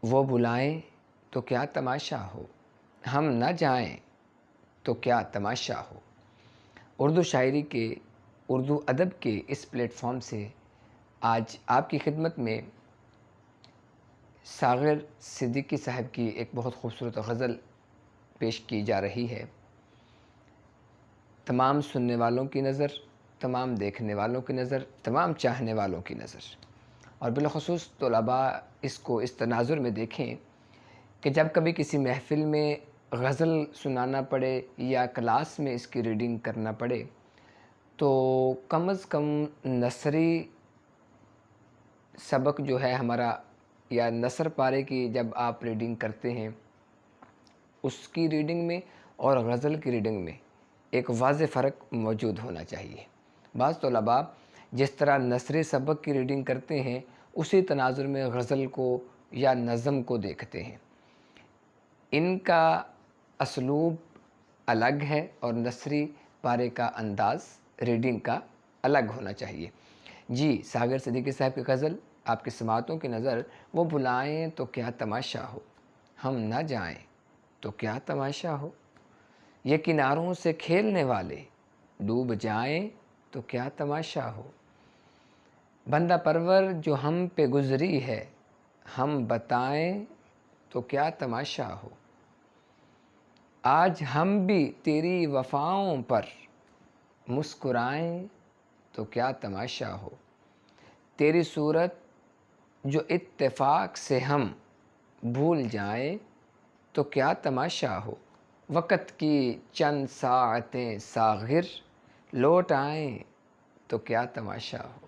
وہ بلائیں تو کیا تماشا ہو، ہم نہ جائیں تو کیا تماشا ہو۔ اردو شاعری کے، اردو ادب کے اس پلیٹ فارم سے آج آپ کی خدمت میں ساغر صدیقی صاحب کی ایک بہت خوبصورت غزل پیش کی جا رہی ہے۔ تمام سننے والوں کی نظر، تمام دیکھنے والوں کی نظر، تمام چاہنے والوں کی نظر، اور بالخصوص طلباء اس کو اس تناظر میں دیکھیں کہ جب کبھی کسی محفل میں غزل سنانا پڑے یا کلاس میں اس کی ریڈنگ کرنا پڑے تو کم از کم نثری سبق جو ہے ہمارا، یا نثر پارے کی جب آپ ریڈنگ کرتے ہیں اس کی ریڈنگ میں اور غزل کی ریڈنگ میں ایک واضح فرق موجود ہونا چاہیے۔ بعض طلباء جس طرح نثری سبق کی ریڈنگ کرتے ہیں اسی تناظر میں غزل کو یا نظم کو دیکھتے ہیں۔ ان کا اسلوب الگ ہے اور نثری پارے کا انداز ریڈنگ کا الگ ہونا چاہیے۔ جی ساغر صدیقی صاحب کی غزل آپ کی سماعتوں کی نظر، وہ بلائیں تو کیا تماشا ہو، ہم نہ جائیں تو کیا تماشا ہو۔ یہ کناروں سے کھیلنے والے ڈوب جائیں تو کیا تماشا ہو۔ بندہ پرور جو ہم پہ گزری ہے، ہم بتائیں تو کیا تماشا ہو۔ آج ہم بھی تیری وفاؤں پر مسکرائیں تو کیا تماشا ہو۔ تیری صورت جو اتفاق سے ہم بھول جائیں تو کیا تماشا ہو۔ وقت کی چند ساعتیں ساغر لوٹ آئیں تو کیا تماشا ہو۔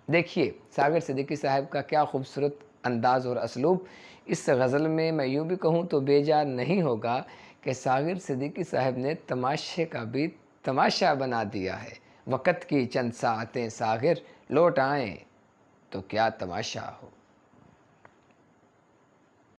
دیکھیے ساغر صدیقی صاحب کا کیا خوبصورت انداز اور اسلوب۔ اس غزل میں میں یوں بھی کہوں تو بے جا نہیں ہوگا کہ ساغر صدیقی صاحب نے تماشے کا بھی تماشا بنا دیا ہے۔ وقت کی چند ساعتیں ساغر لوٹ آئیں تو کیا تماشا ہو۔